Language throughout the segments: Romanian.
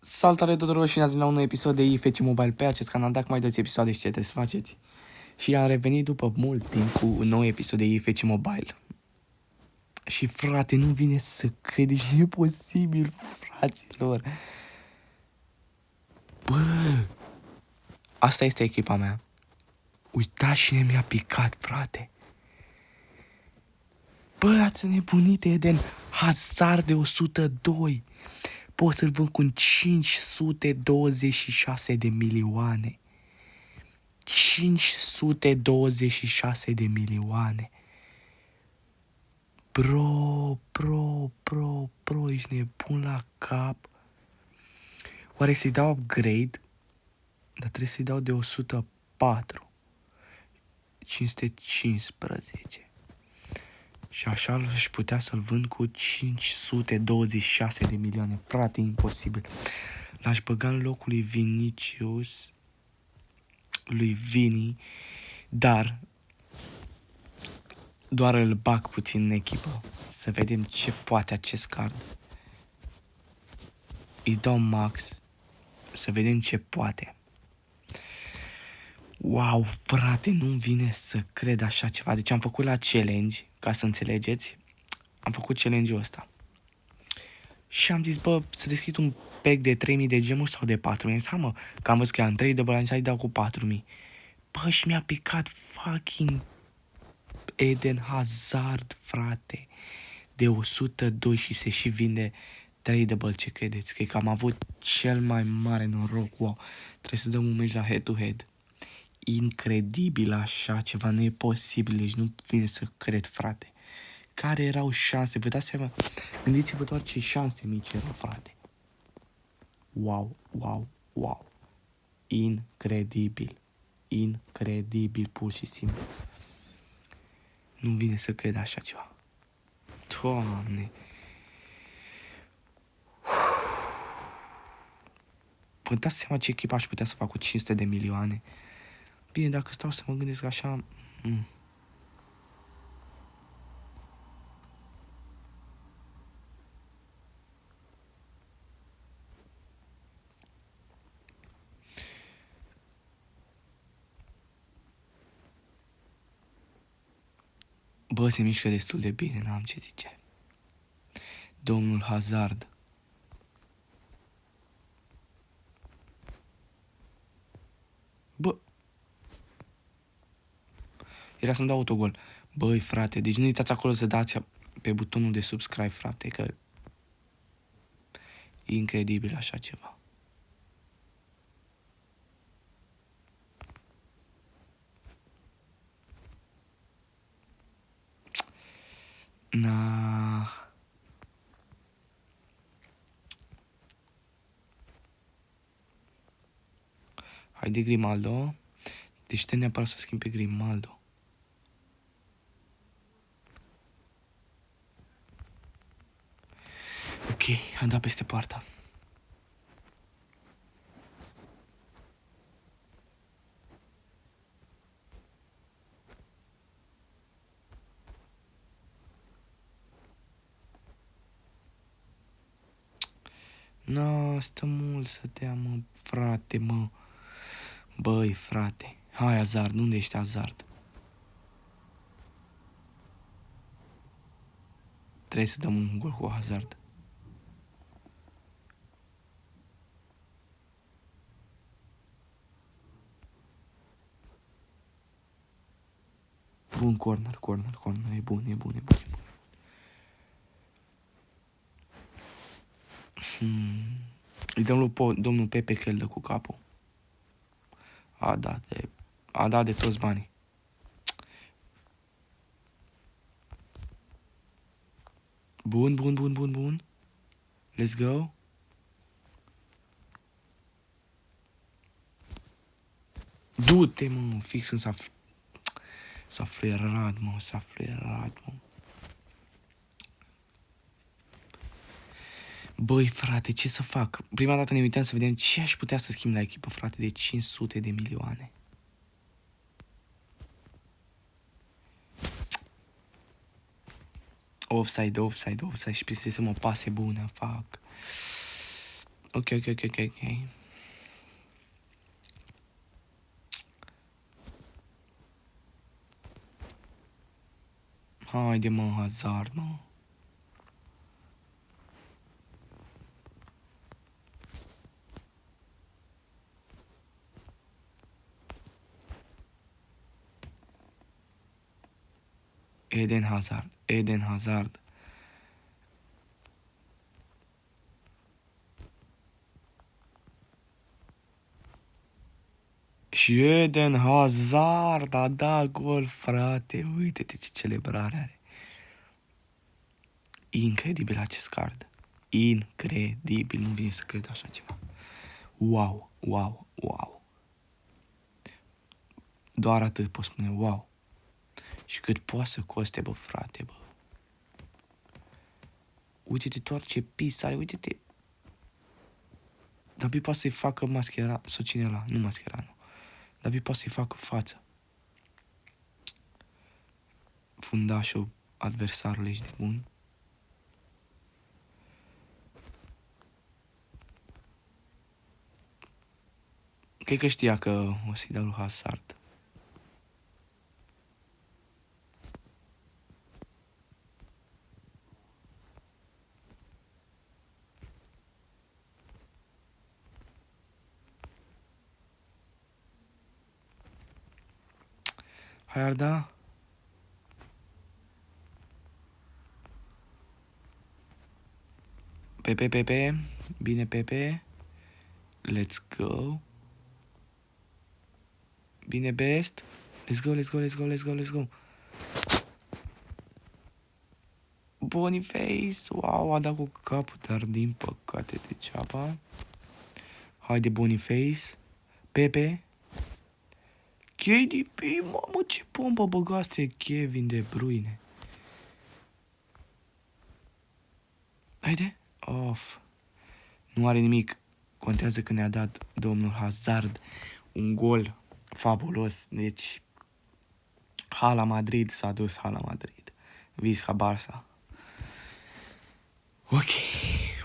Salutare tuturor și ne-ați la un nou episod de IFC Mobile pe acest canal. Dacă mai dați episoade, știi ce trebuie să faceți. Și am revenit după mult timp cu un nou episod de IFC Mobile. Și frate, nu vine să credeți, nu e posibil, fraților. Bă, asta este echipa mea. Uitați cine mi-a picat, frate. Bă, ați nebunit, Eden Hazard de 102. Pot să-l vând cu 526 de milioane. 526 de milioane. Bro, ești nebun la cap. Oare să-i dau upgrade? Dar trebuie să-i dau de 104. 515. Și așa aș putea să-l vând cu 526 de milioane. Frate, imposibil. L-aș băga în locul lui Vinicius, lui Vini, dar doar îl bag puțin în echipă. Să vedem ce poate acest card. Îi dau max. Să vedem ce poate. Wow, frate, nu-mi vine să cred așa ceva. Deci am făcut la challenge, ca să înțelegeți. Am făcut challenge-ul ăsta. Și am zis, bă, să deschid un pack de 3000 de gemuri sau de 4000. Am zis, mă, că am văzut că am 3 de bani, să-i dau cu 4000. Bă, și mi-a picat fucking Eden Hazard, frate, de 102 și se și vinde 3 de băl. Ce credeți? Cred că am avut cel mai mare noroc. Wow, trebuie să dăm un meci la head-to-head. Incredibil așa ceva, nu e posibil, deci nu vine să cred, frate. Care erau șanse? Vă dați seama? Gândiți-vă doar ce șanse mici erau, frate. Wow. Incredibil. Incredibil, pur și simplu. Nu vine să cred așa ceva. Doamne. Vă dați seama ce echipă aș putea să fac cu 500 de milioane? Bine, dacă stau să mă gândesc așa... Bă, se mișcă destul de bine, n-am ce zice. Domnul Hazard. Bă. Era să-mi dau autogol. Băi, frate, deci nu uitați acolo să dați pe butonul de subscribe, frate, că e incredibil așa ceva. Na. Haide, Grimaldo. Deci trebuie neapărat să schimb pe Grimaldo. Ok, am dat peste poarta. Na, stă mult să dea, mă, frate, mă. Băi, frate. Hai, Hazard, unde ești, Hazard? Trebuie să dăm un gol cu Hazard. Bun, corner. E bun. Îi dăm lui domnul Pepe că îl dă cu capul. A dat de toți banii. Bun. Let's go. Du-te, mă, fix în s-a fluierat, mă. Băi, frate, ce să fac? Prima dată ne uităm să vedem ce aș putea să schimb la echipă, frate, de 500 de milioane. Offside și trebuie să mă pase bună, fac. Ok. Haide, mă, Hazard, mă. Eden Hazard. Și Eden Hazard a dat gol, frate. Uite-te ce celebrare are. Incredibil acest card. Incredibil. Nu vine să cred așa ceva. Wow. Doar atât pot spune wow. Și cât poate să coste, bă, frate, bă. Uite-te doar ce pis are, uite-te. Dar poate să-i facă Maschera, sau cine ăla? Nu Maschera, nu. Dar poate să-i facă față. Fundașul adversarului ești de bun. Cred că știa că o să-i dau lui Hazard. Hai, Arda. Pepe. Bine, Pepe. Let's go. Bine, Best. Let's go. Boniface. Wow, a dat cu capul, dar din păcate degeaba. Haide, Boniface. Pepe. KDB, mamă, ce pompă băgaste Kevin De Bruyne. Haide. Of. Nu are nimic. Contează că ne-a dat domnul Hazard un gol fabulos. Deci, Hala Madrid s-a dus Hala Madrid. Visca Barça. Ok.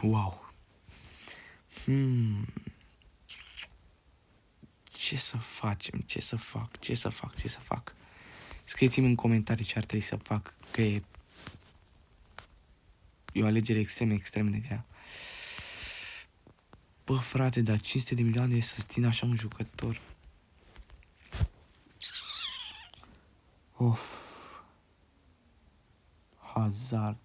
Wow. Ce să facem? Ce să fac? Scrieți-mi în comentarii ce ar trebui să fac, că e o alegere extrem de grea. Bă, frate, dar 500 de milioane să țină așa un jucător. Of. Hazard.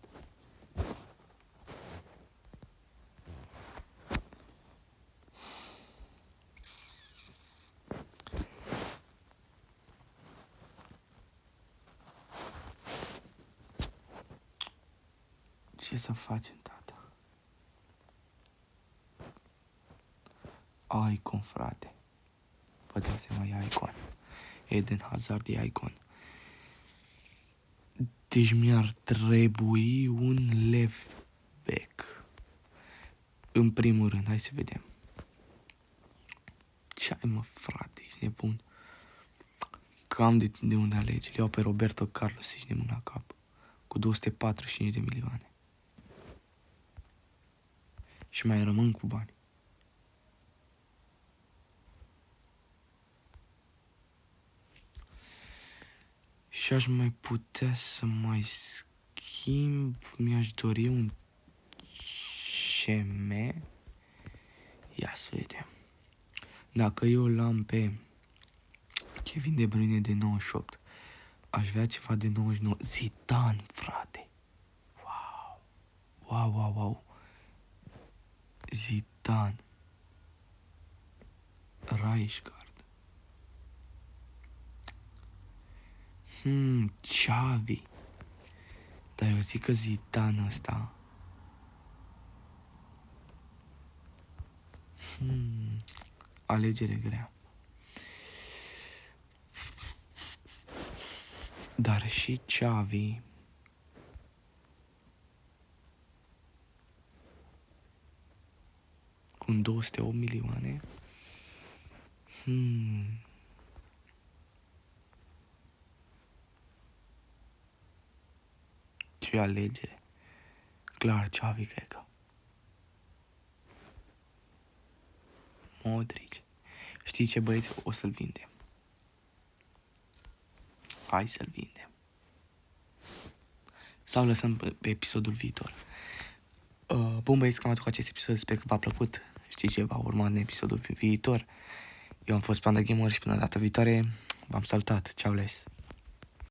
Ce să facem, tata? Icon, frate. Vă dați seama, e Icon. Eden Hazard e Icon. Deci mi-ar trebui un left back. În primul rând, hai să vedem. Ce ai, mă, frate, ești nebun. Cam de unde alegi. Le iau pe Roberto Carlos, ești nebun la cap. Cu 245 de milioane. Și mai rămân cu bani. Și aș mai putea să mai schimb. Mi-aș dori un CM. Ia să vedem. Dacă eu l-am pe Kevin De Bruyne de 98, aș vrea ceva de 99. Zidane, frate. Wow. Zidane. Rijkaard. Xavi. Dar eu zic că Zidane ăsta. Alegere grea. Dar și Xavi. Cu 208 milioane. Ce alegere. Clar, Xavi, cred că. Modric. Știi ce, băieți? O să-l vindem. Hai să-l vindem. Sau lăsăm pe episodul viitor. Bun, băieți, cam atât cu acest episod. Sper că v-a plăcut. Știi ce va urma în episodul viitor. Eu am fost Panda Gamer și până data viitoare v-am salutat. Ceau, les!